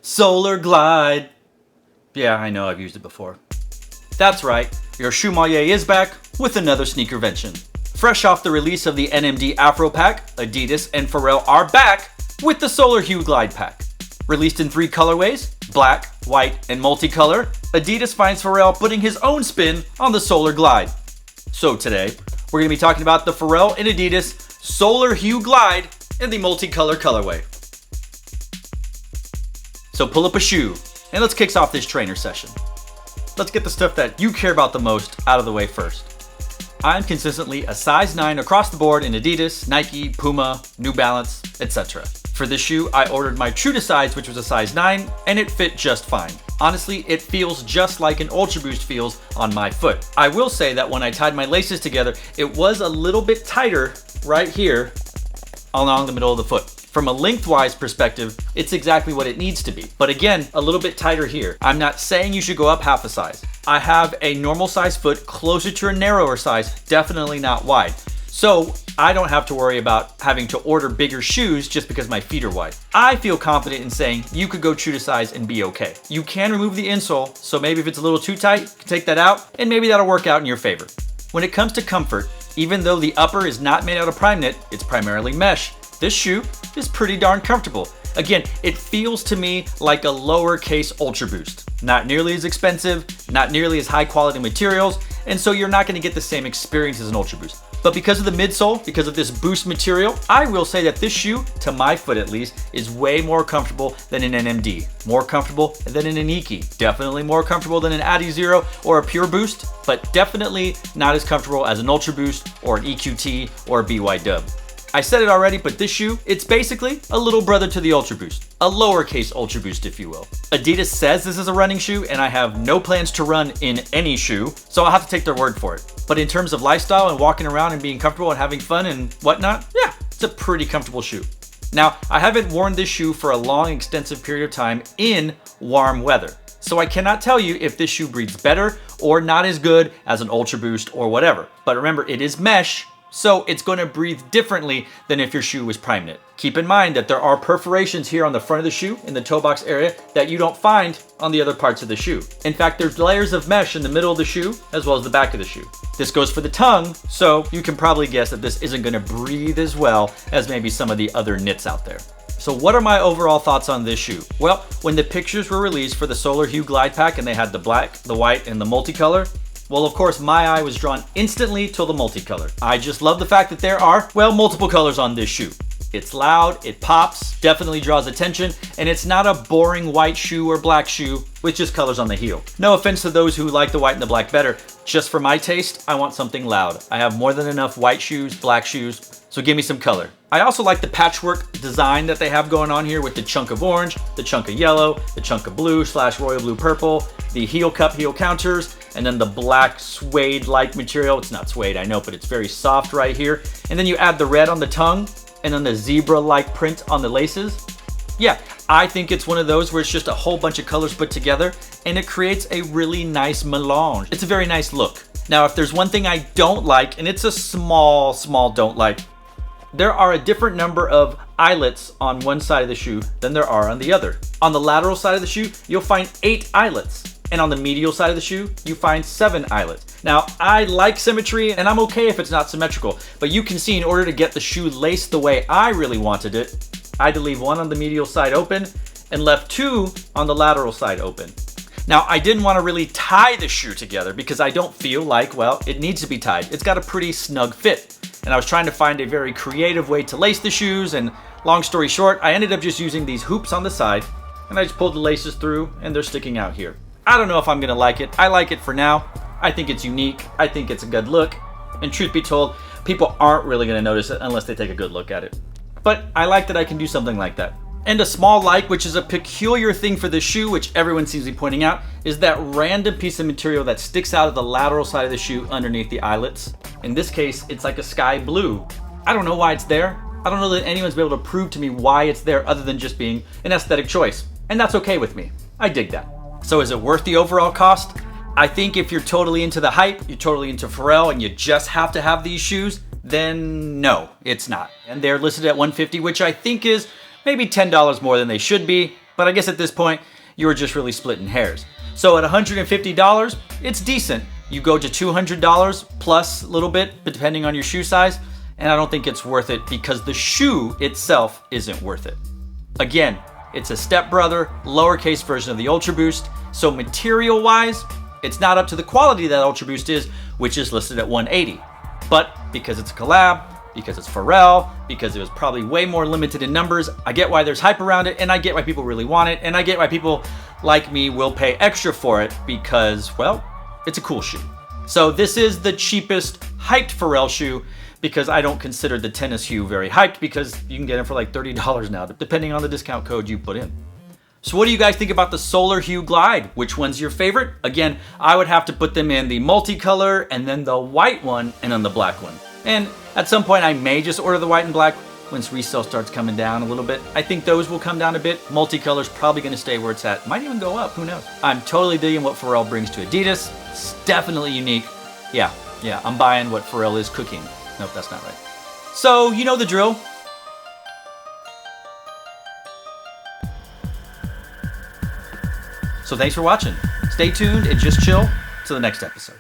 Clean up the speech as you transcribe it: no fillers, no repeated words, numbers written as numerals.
Solar Glide. Yeah, I know I've used it before. That's right, your Shoemmelier is back with another sneakervention. Fresh off the release of the NMD Afro Pack, Adidas and Pharrell are back with the Solar Hue Glide Pack. Released in 3 colorways, black, white, and multicolor, Adidas finds Pharrell putting his own spin on the Solar Glide. So today, we're going to be talking about the Pharrell and Adidas Solar Hue Glide in the multicolor colorway. So pull up a shoe, and let's kick off this trainer session. Let's get the stuff that you care about the most out of the way first. I'm consistently a size 9 across the board in Adidas, Nike, Puma, New Balance, etc. For this shoe, I ordered my true to size, which was a size 9, and it fit just fine. Honestly, it feels just like an Ultra Boost feels on my foot. I will say that when I tied my laces together, it was a little bit tighter right here along the middle of the foot. From a lengthwise perspective, it's exactly what it needs to be. But again, a little bit tighter here. I'm not saying you should go up half a size. I have a normal size foot closer to a narrower size, definitely not wide. So I don't have to worry about having to order bigger shoes just because my feet are wide. I feel confident in saying you could go true to size and be okay. You can remove the insole, so maybe if it's a little too tight, you can take that out, and maybe that'll work out in your favor. When it comes to comfort, even though the upper is not made out of prime knit, it's primarily mesh, this shoe is pretty darn comfortable. Again, it feels to me like a lowercase Ultra Boost. Not nearly as expensive, not nearly as high quality materials, and so you're not gonna get the same experience as an Ultra Boost. But because of the midsole, because of this boost material, I will say that this shoe, to my foot at least, is way more comfortable than an NMD. More comfortable than an Nike. Definitely more comfortable than an Adi Zero or a Pure Boost, but definitely not as comfortable as an Ultra Boost or an EQT or a BY Dub. I said it already, but this shoe, it's basically a little brother to the Ultra Boost. A lowercase Ultra Boost, if you will. Adidas says this is a running shoe, and I have no plans to run in any shoe, so I'll have to take their word for it. But in terms of lifestyle and walking around and being comfortable and having fun and whatnot, yeah, it's a pretty comfortable shoe. Now, I haven't worn this shoe for a long, extensive period of time in warm weather. So I cannot tell you if this shoe breathes better or not as good as an Ultra Boost or whatever. But remember, it is mesh, so it's going to breathe differently than if your shoe was prime knit. Keep in mind that there are perforations here on the front of the shoe in the toe box area that you don't find on the other parts of the shoe. In fact, there's layers of mesh in the middle of the shoe as well as the back of the shoe. This goes for the tongue, so you can probably guess that this isn't going to breathe as well as maybe some of the other knits out there. So what are my overall thoughts on this shoe? Well, when the pictures were released for the Solar Hue Glide Pack and they had the black, the white, and the multicolor, well, of course, my eye was drawn instantly to the multicolor. I just love the fact that there are, well, multiple colors on this shoe. It's loud, it pops, definitely draws attention, and it's not a boring white shoe or black shoe with just colors on the heel. No offense to those who like the white and the black better. Just for my taste, I want something loud. I have more than enough white shoes, black shoes, so give me some color. I also like the patchwork design that they have going on here with the chunk of orange, the chunk of yellow, the chunk of blue / royal blue purple, the heel cup, heel counters, and then the black suede-like material. It's not suede, I know, but it's very soft right here. And then you add the red on the tongue, and then the zebra-like print on the laces. Yeah, I think it's one of those where it's just a whole bunch of colors put together, and it creates a really nice melange. It's a very nice look. Now, if there's one thing I don't like, and it's a small don't like, there are a different number of eyelets on one side of the shoe than there are on the other. On the lateral side of the shoe, you'll find 8 eyelets. And on the medial side of the shoe, you find 7 eyelets. Now, I like symmetry, and I'm okay if it's not symmetrical, but you can see in order to get the shoe laced the way I really wanted it, I had to leave 1 on the medial side open and left 2 on the lateral side open. Now, I didn't want to really tie the shoe together because I don't feel like, well, it needs to be tied. It's got a pretty snug fit. And I was trying to find a very creative way to lace the shoes, and long story short, I ended up just using these hoops on the side, and I just pulled the laces through, and they're sticking out here. I don't know if I'm gonna like it. I like it for now. I think it's unique. I think it's a good look. And truth be told, people aren't really gonna notice it unless they take a good look at it. But I like that I can do something like that. And a small like, which is a peculiar thing for the shoe, which everyone seems to be pointing out, is that random piece of material that sticks out of the lateral side of the shoe underneath the eyelets. In this case, it's like a sky blue. I don't know why it's there. I don't know that anyone's been able to prove to me why it's there other than just being an aesthetic choice. And that's okay with me. I dig that. So is it worth the overall cost? I think if you're totally into the hype, you're totally into Pharrell, and you just have to have these shoes, then no, it's not. And they're listed at $150, which I think is maybe $10 more than they should be, But I guess at this point, you were just really splitting hairs. So at $150, it's decent. You go to $200 plus a little bit, depending on your shoe size, and I don't think it's worth it because the shoe itself isn't worth it. Again, it's a stepbrother, lowercase version of the Ultra Boost, so material-wise, it's not up to the quality that Ultra Boost is, which is listed at $180. But because it's a collab, because it's Pharrell, because it was probably way more limited in numbers, I get why there's hype around it, and I get why people really want it, and I get why people like me will pay extra for it because, well, it's a cool shoe. So this is the cheapest hyped Pharrell shoe because I don't consider the tennis Hue very hyped because you can get it for like $30 now, depending on the discount code you put in. So what do you guys think about the Solar Hue Glide? Which one's your favorite? Again, I would have to put them in the multicolor and then the white one and then the black one. And at some point I may just order the white and black once resale starts coming down a little bit. I think those will come down a bit. Multicolor's probably gonna stay where it's at. Might even go up, who knows? I'm totally digging what Pharrell brings to Adidas. It's definitely unique. Yeah, I'm buying what Pharrell is cooking. Nope, that's not right. So, you know the drill. So thanks for watching. Stay tuned and just chill till the next episode.